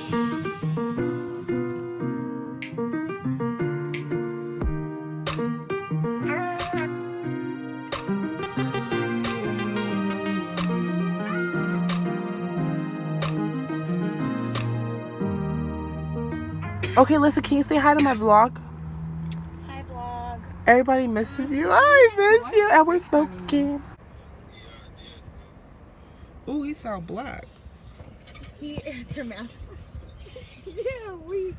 Okay, listen, can you say hi to my vlog? Hi, vlog. Everybody misses you. I miss you. And we're smoking. Oh, he sound black. He is your mouth. Yeah, we.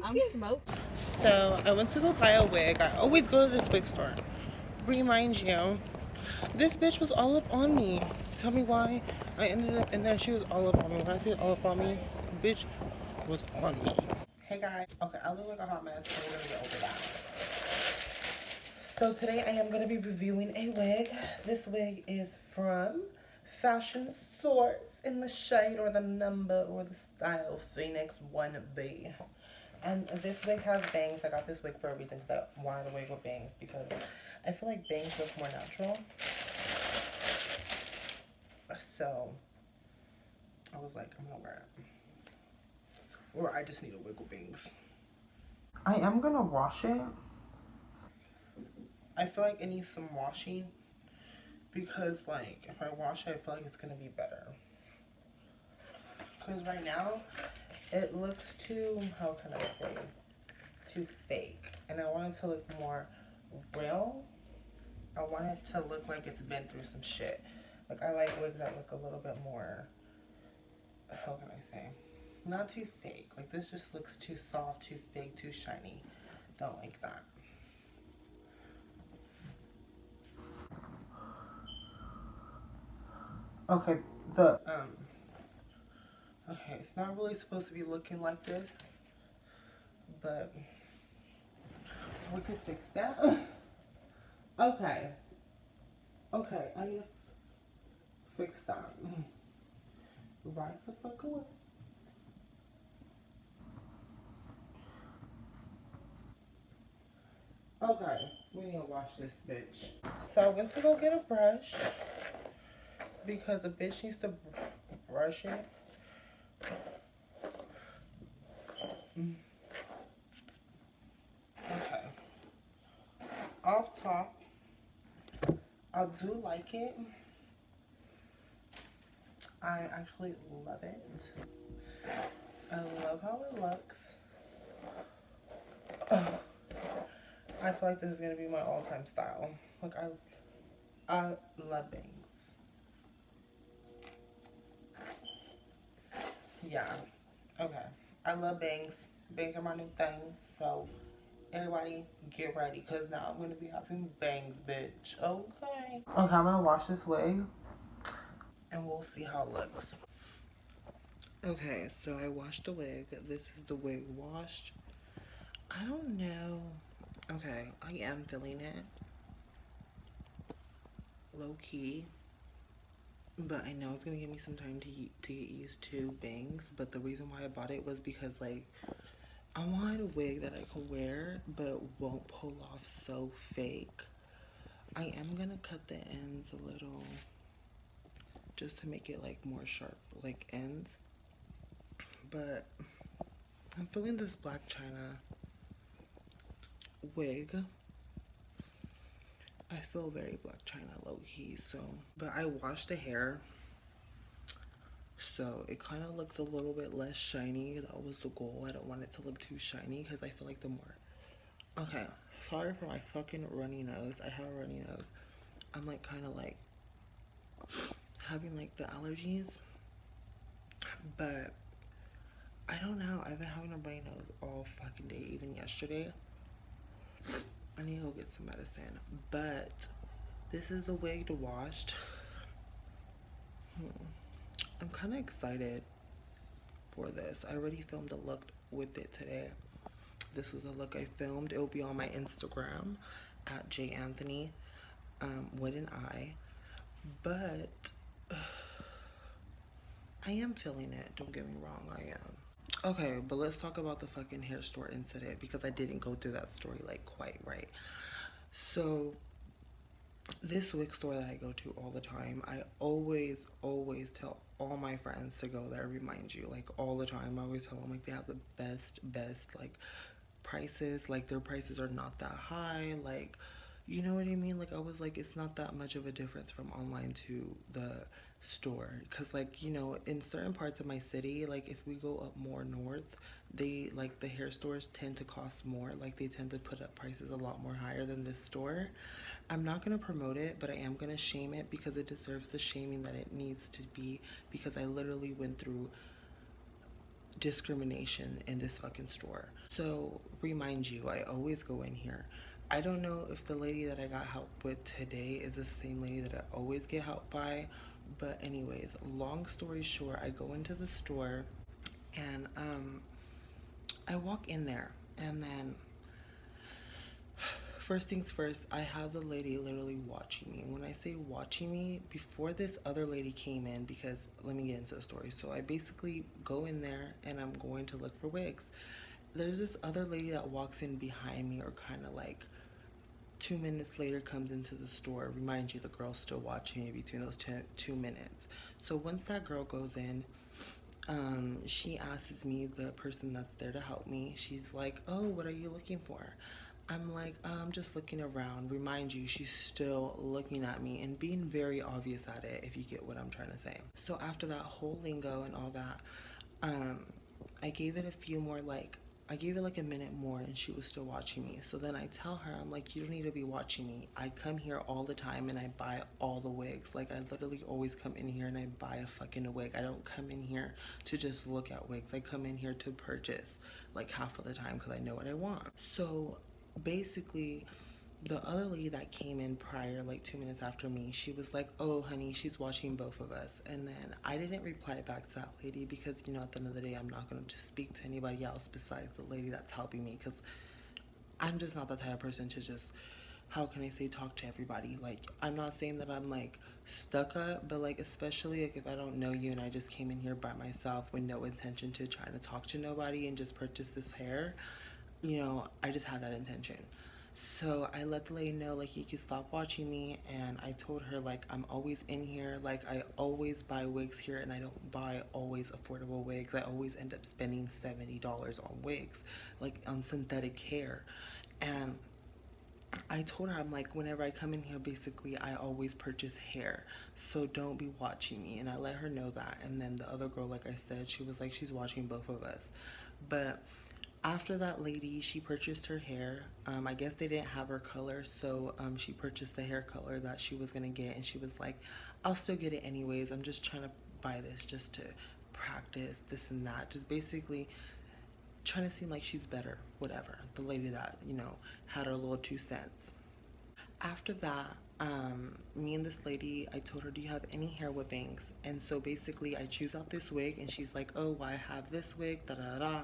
I'm smoked. So I went to go buy a wig. I always go to this wig store. Remind you, this bitch was all up on me. Tell me why I ended up in there. She was all up on me. When I say all up on me, bitch was on me. Hey guys. Okay, I look like a hot mess. I'm gonna get over that. So today I am gonna be reviewing a wig. This wig is from Fashion Source in the shade or the number or the style Phoenix 1B. And this wig has bangs. I got this wig for a reason because I wanted a wig with bangs because I feel like bangs look more natural. So I was like, I'm gonna wear it. Or I just need a wig with bangs. I am gonna wash it. I feel like it needs some washing because like if I wash it, I feel like it's gonna be better. Because right now it looks too, how can I say, too fake. And I want it to look more real. I want it to look like it's been through some shit. Like I like wigs that look a little bit more, how can I say, not too fake. Like this just looks too soft, too fake, too shiny. Don't like that. Okay, okay, it's not really supposed to be looking like this, but we could fix that. Okay. Okay, I need to fix that. Right the fuck away. Okay, we need to wash this bitch. So I went to go get a brush because a bitch needs to brush it. Okay. Off top, I do like it. I actually love it. I love how it looks. I feel like this is gonna be my all-time style. Like I love bangs. Yeah. Okay. I love bangs. Bangs are my new thing. So everybody get ready, cause now I'm gonna be having bangs, bitch. Okay. Okay, I'm gonna wash this wig, and we'll see how it looks. Okay, so I washed the wig. This is the wig washed. I don't know. Okay, I am feeling it. Low key. But I know it's gonna give me some time to get used to bangs. But the reason why I bought it was because like I wanted a wig that I could wear but won't pull off so fake. I am gonna cut the ends a little just to make it like more sharp like ends. But I'm feeling this black china wig. I feel very black china low key, so but I washed the hair. So it kind of looks a little bit less shiny. That was the goal. I don't want it to look too shiny because I feel like the more... Okay, sorry for my fucking runny nose. I have a runny nose. I'm like kind of like having like the allergies. But I don't know. I've been having a runny nose all fucking day, even yesterday. I need to go get some medicine. But this is the wig to wash. I'm kind of excited for this. I already filmed a look with it today. This is a look I filmed. It will be on my Instagram at janthony with an I. But I am feeling it. Don't get me wrong, I am. Okay, but let's talk about the fucking hair store incident because I didn't go through that story like quite right. So this wig store that I go to all the time, I always tell all my friends to go there. Remind you, like all the time, I always tell them like they have the best like prices. Like their prices are not that high. Like, you know what I mean? Like I was like, it's not that much of a difference from online to the store. Cause like in certain parts of my city, like if we go up more north, they like the hair stores tend to cost more. Like they tend to put up prices a lot more higher than this store. I'm not going to promote it, but I am going to shame it because it deserves the shaming that it needs to be, because I literally went through discrimination in this fucking store. So, remind you, I always go in here. I don't know if the lady that I got help with today is the same lady that I always get help by, but anyways, long story short, I go into the store and I walk in there, and then first things first, I have the lady literally watching me. When I say watching me, before this other lady came in, because let me get into the story. So I basically go in there and I'm going to look for wigs. There's this other lady that walks in behind me, or kind of like 2 minutes later comes into the store. Remind you, the girl's still watching me between those 2 minutes. So once that girl goes in, she asks me, the person that's there to help me, she's like, oh, what are you looking for? I'm like, I'm just looking around. Remind you, she's still looking at me and being very obvious at it, if you get what I'm trying to say. So after that whole lingo and all that, um, I gave it a few more, like, I gave it like a minute more, and she was still watching me. So then I tell her, I'm like, you don't need to be watching me. I come here all the time and I buy all the wigs. Like, I literally always come in here and I buy a fucking wig. I don't come in here to just look at wigs. I come in here to purchase, like, half of the time, because I know what I want. So basically, the other lady that came in prior, like 2 minutes after me, she was like, oh honey, she's watching both of us. And then I didn't reply back to that lady, because at the end of the day, I'm not going to just speak to anybody else besides the lady that's helping me, because I'm just not the type of person to just, how can I say, talk to everybody. Like, I'm not saying that I'm like stuck up, but like, especially like if I don't know you and I just came in here by myself with no intention to trying to talk to nobody and just purchase this hair, I just had that intention. So I let the lady know, like, you can stop watching me, and I told her, like, I'm always in here, like, I always buy wigs here, and I don't buy always affordable wigs. I always end up spending $70 on wigs, like, on synthetic hair. And I told her, I'm like, whenever I come in here, basically, I always purchase hair, so don't be watching me. And I let her know that. And then the other girl, like I said, she was like, she's watching both of us. But after that lady, she purchased her hair. I guess they didn't have her color, so she purchased the hair color that she was gonna get, and she was like, I'll still get it anyways. I'm just trying to buy this just to practice this and that. Just basically trying to seem like she's better, whatever. The lady that, had her little 2 cents. After that, me and this lady, I told her, do you have any hair whippings? And so basically I choose out this wig, and she's like, oh, well, I have this wig, da da da.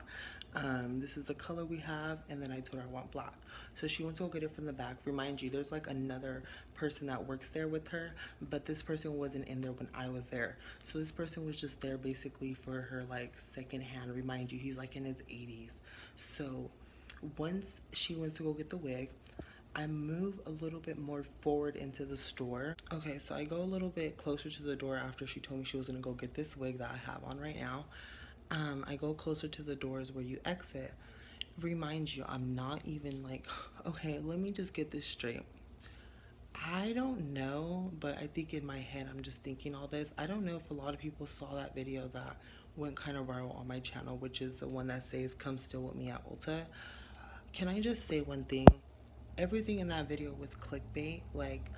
This is the color we have. And then I told her I want black. So she went to go get it from the back. Remind you, there's like another person that works there with her, but this person wasn't in there when I was there. So this person was just there basically for her like second hand. Remind you, he's like in his 80s. So once she went to go get the wig, I move a little bit more forward into the store. Okay, so I go a little bit closer to the door after she told me she was gonna go get this wig that I have on right now. I go closer to the doors where you exit. Remind you, I'm not even like, okay, let me just get this straight. I don't know, but I think in my head I'm just thinking all this. I don't know if a lot of people saw that video that went kind of viral on my channel, which is the one that says, come steal with me at Ulta. Can I just say one thing? Everything in that video was clickbait. Like,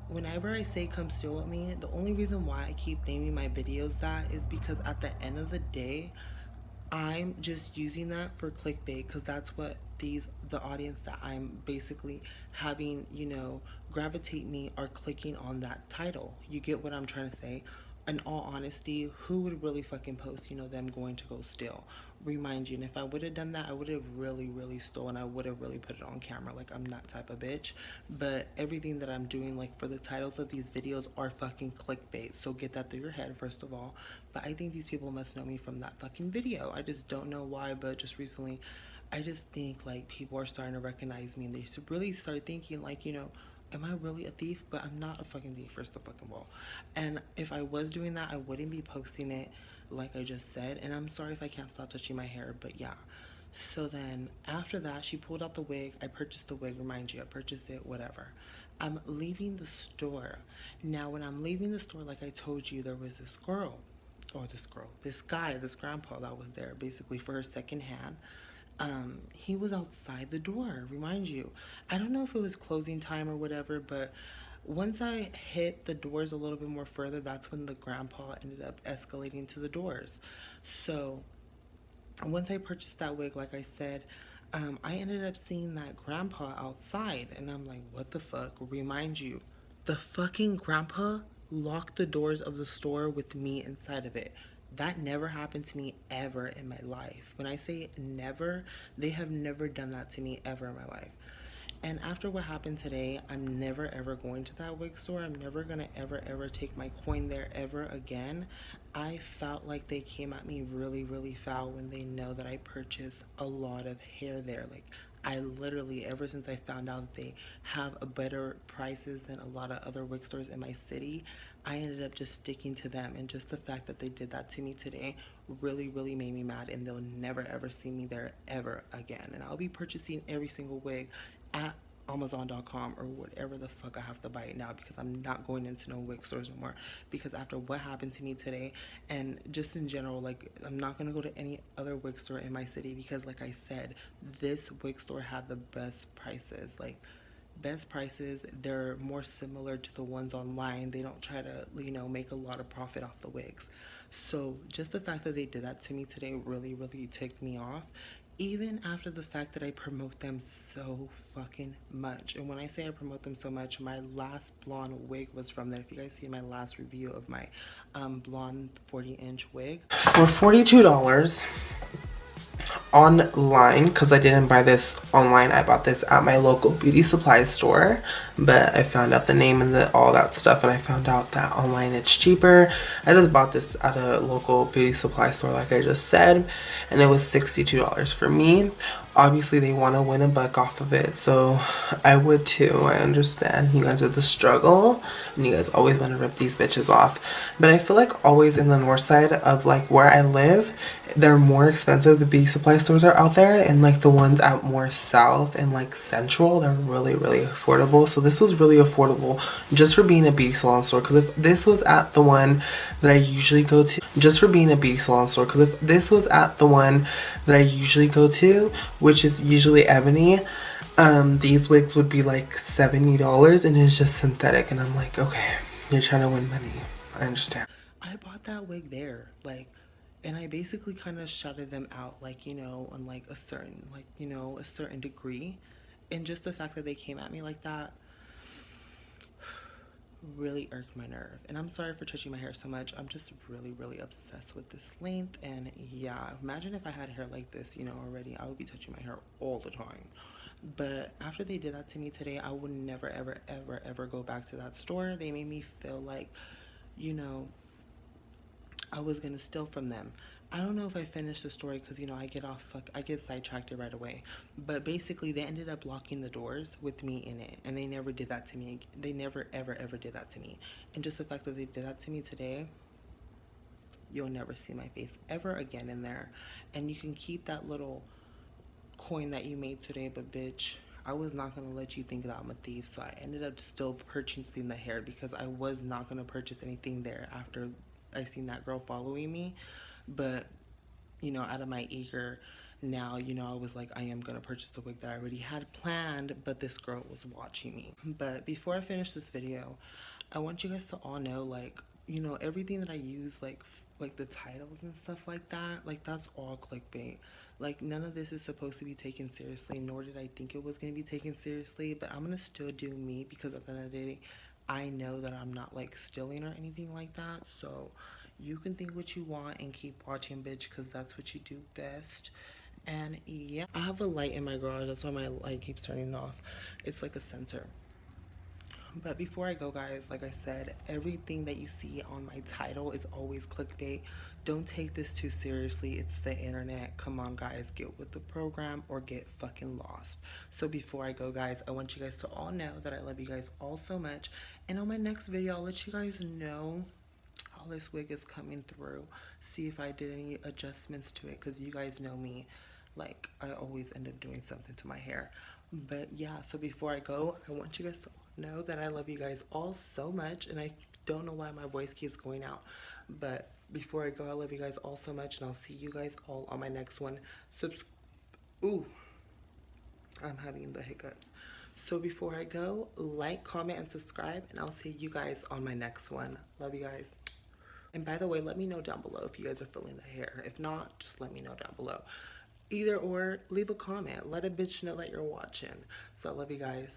whenever I say come steal with me, the only reason why I keep naming my videos that is because at the end of the day, I'm just using that for clickbait, because that's what the audience that I'm basically having, gravitate me, are clicking on that title. You get what I'm trying to say? In all honesty, who would really fucking post, them going to go steal? Remind you, and if I would have done that, I would have really stolen. I would have really put it on camera. Like, I'm that type of bitch. But everything that I'm doing, like, for the titles of these videos are fucking clickbait. So get that through your head, first of all. But I think these people must know me from that fucking video. I just don't know why, but just recently, I just think, like, people are starting to recognize me, and they really start thinking, like, am I really a thief? But I'm not a fucking thief, first of fucking all. And if I was doing that, I wouldn't be posting it like I just said. And I'm sorry if I can't stop touching my hair, but yeah. So then after that, she pulled out the wig. I purchased the wig, remind you, I purchased it, whatever. I'm leaving the store. Now, when I'm leaving the store, like I told you, there was this guy, this grandpa that was there basically for her second hand. He was outside the door, remind you. I don't know if it was closing time or whatever, but once I hit the doors a little bit more further, that's when the grandpa ended up escalating to the doors. So once I purchased that wig, like I said, I ended up seeing that grandpa outside, and I'm like, what the fuck? Remind you, the fucking grandpa locked the doors of the store with me inside of it. That never happened to me ever in my life. When I say never, they have never done that to me ever in my life. And after what happened today, I'm never ever going to that wig store. I'm never gonna ever take my coin there ever again. I felt like they came at me really foul when they know that I purchased a lot of hair there. Like, I literally, ever since I found out that they have a better prices than a lot of other wig stores in my city, I ended up just sticking to them. And just the fact that they did that to me today really made me mad, and they'll never ever see me there ever again. And I'll be purchasing every single wig at Amazon.com or whatever the fuck I have to buy it now, because I'm not going into no wig stores anymore. Because after what happened to me today, and just in general, like, I'm not gonna go to any other wig store in my city, because like I said, this wig store had the best prices. Like, best prices. They're more similar to the ones online. They don't try to, you know, make a lot of profit off the wigs. So just the fact that they did that to me today really ticked me off, even after the fact that I promote them so fucking much. And when I say I promote them so much, my last blonde wig was from there. If you guys see my last review of my blonde 40-inch wig for $42 online, because I didn't buy this online, I bought this at my local beauty supply store, but I found out the name and all that stuff, and I found out that online it's cheaper. I just bought this at a local beauty supply store, like I just said, and it was $62 for me. Obviously they want to win a buck off of it, so I would too. I understand you guys are the struggle and you guys always want to rip these bitches off, but I feel like always in the north side of like where I live, they're more expensive. The beauty supply stores are out there, and like the ones out more south and like central, they're really affordable. So this was really affordable just for being a beauty salon store, because if this was at the one that I usually go to, which is usually Ebony, these wigs would be like $70, and it's just synthetic, and I'm like, okay, you're trying to win money. I understand. I bought that wig there, like, and I basically kind of shouted them out, like, you know, on like a certain, like, you know, a certain degree. And just the fact that they came at me like that really irked my nerve. And I'm sorry for touching my hair so much. I'm just really obsessed with this length. And yeah, imagine if I had hair like this, you know, already, I would be touching my hair all the time. But after they did that to me today, I would never ever go back to that store. They made me feel like, you know, I was gonna steal from them. I don't know if I finished the story, because, you know, I get sidetracked right away. But basically, they ended up locking the doors with me in it, and they never did that to me. They never ever did that to me. And just the fact that they did that to me today, you'll never see my face ever again in there. And you can keep that little coin that you made today, but bitch, I was not gonna let you think that I'm a thief. So I ended up still purchasing the hair, because I was not gonna purchase anything there after I seen that girl following me. But, you know, out of my eager now, you know, I was like, I am gonna purchase the wig that I already had planned, but this girl was watching me. But before I finish this video, I want you guys to all know, like, you know, everything that I use, like the titles and stuff like that, like, that's all clickbait. Like, none of this is supposed to be taken seriously, nor did I think it was going to be taken seriously. But I'm going to still do me, because at the end of the day, I know that I'm not like stealing or anything like that. So you can think what you want and keep watching, bitch, because that's what you do best. And yeah, I have a light in my garage. That's why my light keeps turning off. It's like a sensor. But before I go, guys, like I said, everything that you see on my title is always clickbait. Don't take this too seriously. It's the internet. Come on, guys, get with the program or get fucking lost. So before I go, guys, I want you guys to all know that I love you guys all so much. And on my next video, I'll let you guys know how this wig is coming through. See if I did any adjustments to it, because you guys know me. Like, I always end up doing something to my hair. But yeah, so before I go, I want you guys to know that I love you guys all so much, and I don't know why my voice keeps going out. But before I go, I love you guys all so much, and I'll see you guys all on my next one. Ooh, I'm having the hiccups. So before I go, like, comment, and subscribe, and I'll see you guys on my next one. Love you guys. And by the way, let me know down below if you guys are feeling the hair. If not, just let me know down below. Either or, leave a comment. Let a bitch know that you're watching. So I love you guys.